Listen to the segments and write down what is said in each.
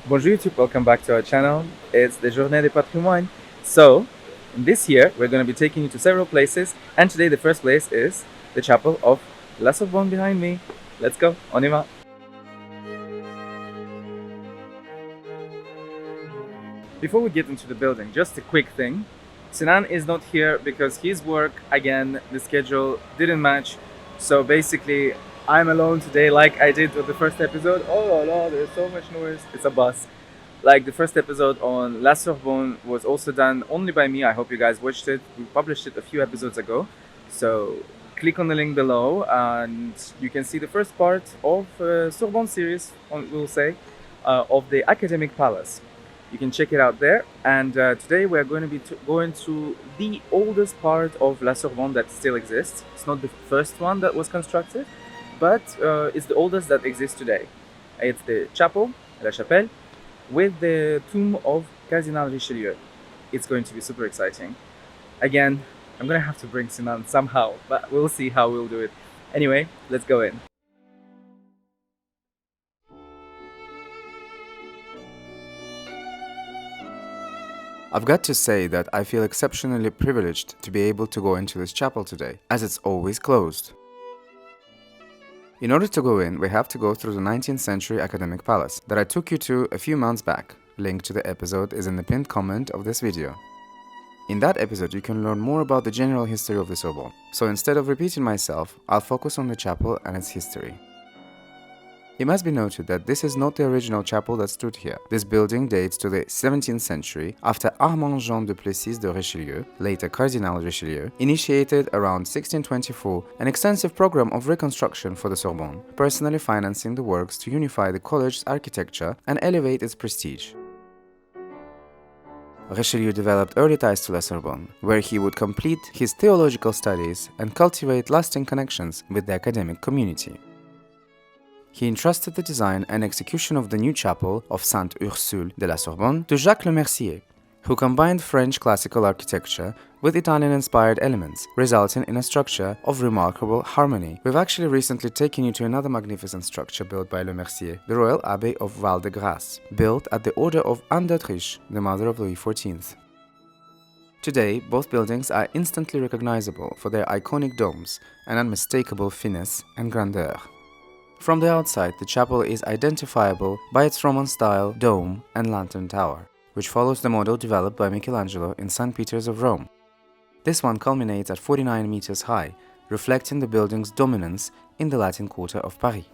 Bonjour YouTube, welcome back to our channel. It's the Journée des Patrimoines. So, this year we're going to be taking you to several places, and today the first place is the chapel of La Sorbonne behind me. Let's go, on y va. Before we get into the building, just a quick thing. Sinan is not here because his work, again, the schedule didn't match. So basically, I'm alone today like I did with the first episode. Oh no, there's so much noise. It's a bus. Like the first episode on La Sorbonne was also done only by me. I hope you guys watched it. We published it a few episodes ago. So click on the link below and you can see the first part of Sorbonne series, we'll say, of the Academic Palace. You can check it out there. And today we're going to be going to the oldest part of La Sorbonne that still exists. It's not the first one that was constructed, but it's the oldest that exists today. It's the chapel, La Chapelle, with the tomb of Cardinal Richelieu. It's going to be super exciting. Again, I'm gonna have to bring Sinan somehow, but we'll see how we'll do it. Anyway, let's go in. I've got to say that I feel exceptionally privileged to be able to go into this chapel today, as it's always closed. In order to go in, we have to go through the 19th century Academic Palace that I took you to a few months back. Link to the episode is in the pinned comment of this video. In that episode, you can learn more about the general history of the Sorbonne. So instead of repeating myself, I'll focus on the chapel and its history. It must be noted that this is not the original chapel that stood here. This building dates to the 17th century after Armand Jean de Plessis de Richelieu, later Cardinal Richelieu, initiated around 1624 an extensive program of reconstruction for the Sorbonne, personally financing the works to unify the college's architecture and elevate its prestige. Richelieu developed early ties to La Sorbonne, where he would complete his theological studies and cultivate lasting connections with the academic community. He entrusted the design and execution of the new chapel of Sainte-Ursule de la Sorbonne to Jacques Lemercier, who combined French classical architecture with Italian-inspired elements, resulting in a structure of remarkable harmony. We've actually recently taken you to another magnificent structure built by Lemercier, the Royal Abbey of Val-de-Grâce, built at the order of Anne d'Autriche, the mother of Louis XIV. Today, both buildings are instantly recognizable for their iconic domes and unmistakable finesse and grandeur. From the outside, the chapel is identifiable by its Roman-style dome and lantern tower, which follows the model developed by Michelangelo in St. Peter's of Rome. This one culminates at 49 meters high, reflecting the building's dominance in the Latin Quarter of Paris.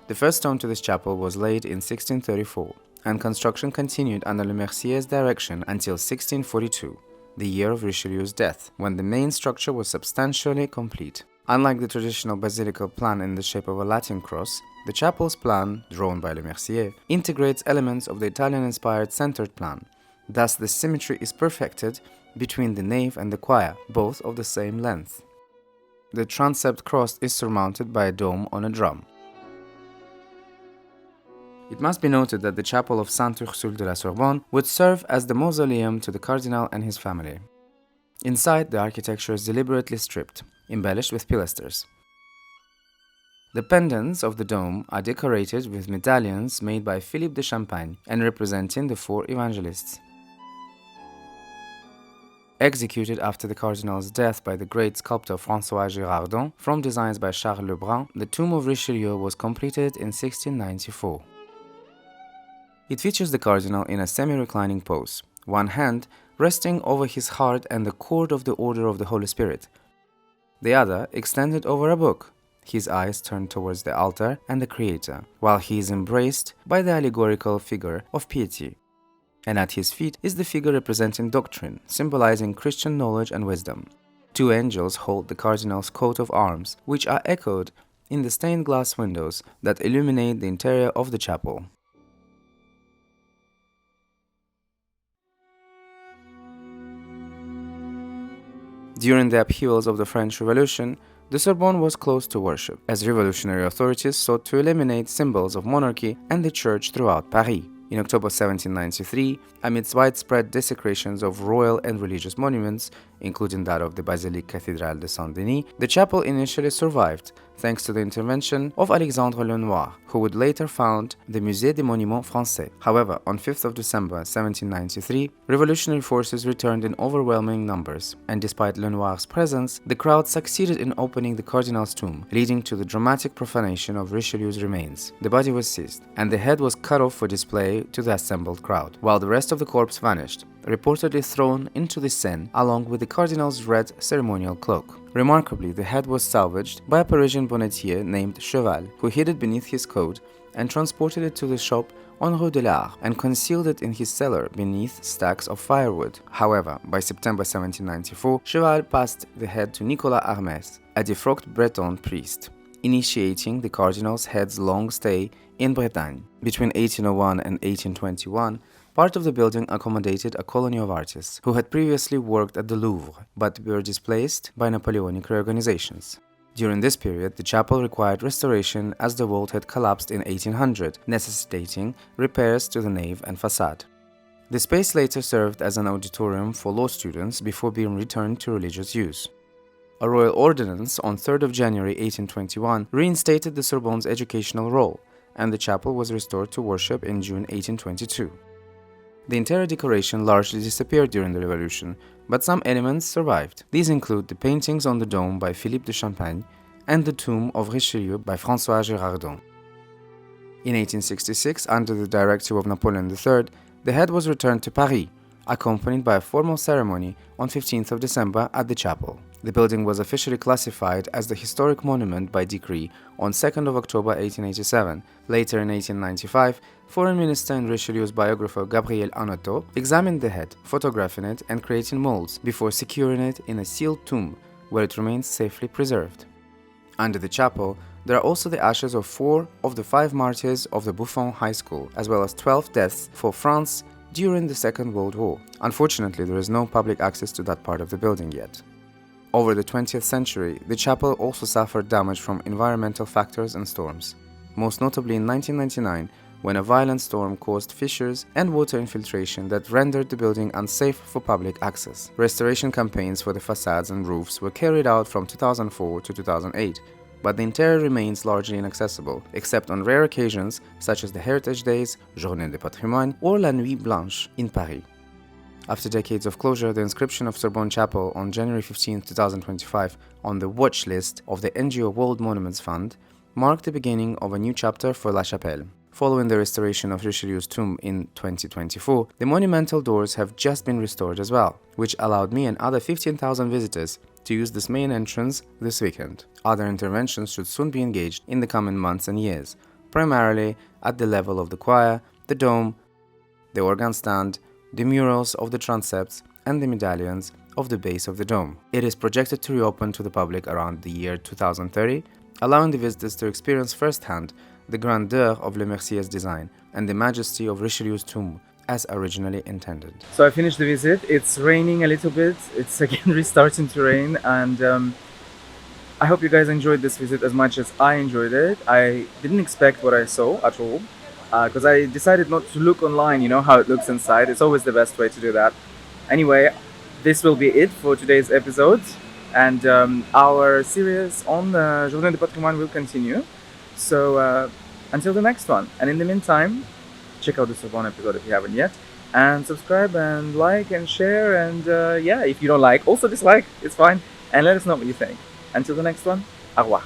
The first stone to this chapel was laid in 1634, and construction continued under Lemercier's direction until 1642, the year of Richelieu's death, when the main structure was substantially complete. Unlike the traditional basilical plan in the shape of a Latin cross, the chapel's plan, drawn by Lemercier, integrates elements of the Italian-inspired centered plan. Thus, the symmetry is perfected between the nave and the choir, both of the same length. The transept cross is surmounted by a dome on a drum. It must be noted that the chapel of Sainte-Ursule de la Sorbonne would serve as the mausoleum to the Cardinal and his family. Inside, the architecture is deliberately stripped, embellished with pilasters. The pendants of the dome are decorated with medallions made by Philippe de Champagne and representing the four evangelists. Executed after the Cardinal's death by the great sculptor François Girardon, from designs by Charles Lebrun, the tomb of Richelieu was completed in 1694. It features the Cardinal in a semi-reclining pose, one hand resting over his heart and the cord of the Order of the Holy Spirit, the other extended over a book, his eyes turned towards the altar and the Creator, while he is embraced by the allegorical figure of piety. And at his feet is the figure representing doctrine, symbolizing Christian knowledge and wisdom. Two angels hold the Cardinal's coat of arms, which are echoed in the stained glass windows that illuminate the interior of the chapel. During the upheavals of the French Revolution, the Sorbonne was closed to worship, as revolutionary authorities sought to eliminate symbols of monarchy and the church throughout Paris. In October 1793, amidst widespread desecrations of royal and religious monuments, including that of the Basilique Cathedral de Saint-Denis, the chapel initially survived thanks to the intervention of Alexandre Lenoir, who would later found the Musée des Monuments Français. However, on 5th of December 1793, revolutionary forces returned in overwhelming numbers, and despite Lenoir's presence, the crowd succeeded in opening the Cardinal's tomb, leading to the dramatic profanation of Richelieu's remains. The body was seized, and the head was cut off for display to the assembled crowd, while the rest of the corpse vanished, reportedly thrown into the Seine along with the Cardinal's red ceremonial cloak. Remarkably, the head was salvaged by a Parisian bonnetier named Cheval, who hid it beneath his coat and transported it to the shop on Rue de l'Art and concealed it in his cellar beneath stacks of firewood. However, by September 1794, Cheval passed the head to Nicolas Armès, a defrocked Breton priest, initiating the Cardinal's head's long stay in Bretagne. Between 1801 and 1821, part of the building accommodated a colony of artists who had previously worked at the Louvre but were displaced by Napoleonic reorganizations. During this period, the chapel required restoration as the vault had collapsed in 1800, necessitating repairs to the nave and facade. The space later served as an auditorium for law students before being returned to religious use. A royal ordinance on 3rd of January 1821 reinstated the Sorbonne's educational role, and the chapel was restored to worship in June 1822. The interior decoration largely disappeared during the Revolution, but some elements survived. These include the paintings on the dome by Philippe de Champagne and the tomb of Richelieu by François Girardon. In 1866, under the directive of Napoleon III, the head was returned to Paris, accompanied by a formal ceremony on 15th of December at the chapel. The building was officially classified as the historic monument by decree on 2nd of October 1887. Later in 1895, Foreign Minister and Richelieu's biographer Gabriel Anton examined the head, photographing it and creating molds before securing it in a sealed tomb where it remains safely preserved. Under the chapel, there are also the ashes of 4 of the 5 martyrs of the Buffon High School, as well as 12 deaths for France during the Second World War. Unfortunately, there is no public access to that part of the building yet. Over the 20th century, the chapel also suffered damage from environmental factors and storms, most notably in 1999, when a violent storm caused fissures and water infiltration that rendered the building unsafe for public access. Restoration campaigns for the facades and roofs were carried out from 2004 to 2008, but the interior remains largely inaccessible, except on rare occasions such as the Heritage Days, Journée de Patrimoine, or La Nuit Blanche in Paris. After decades of closure, the inscription of Sorbonne Chapel on January 15, 2025 on the watch list of the NGO World Monuments Fund marked the beginning of a new chapter for La Chapelle. Following the restoration of Richelieu's tomb in 2024, the monumental doors have just been restored as well, which allowed me and other 15,000 visitors to use this main entrance this weekend. Other interventions should soon be engaged in the coming months and years, primarily at the level of the choir, the dome, the organ stand, the murals of the transepts, and the medallions of the base of the dome. It is projected to reopen to the public around the year 2030, allowing the visitors to experience firsthand the grandeur of Lemercier's design and the majesty of Richelieu's tomb as originally intended. So I finished the visit. It's raining a little bit. It's again restarting to rain, and I hope you guys enjoyed this visit as much as I enjoyed it. I didn't expect what I saw at all, because I decided not to look online, how it looks inside. It's always the best way to do that. Anyway, this will be it for today's episode, and our series on Journée de Patrimoine will continue. So until the next one, and in the meantime, check out the Sorbonne episode if you haven't yet, and subscribe and like and share, and if you don't like, also dislike, it's fine, and let us know what you think. Until the next one, au revoir.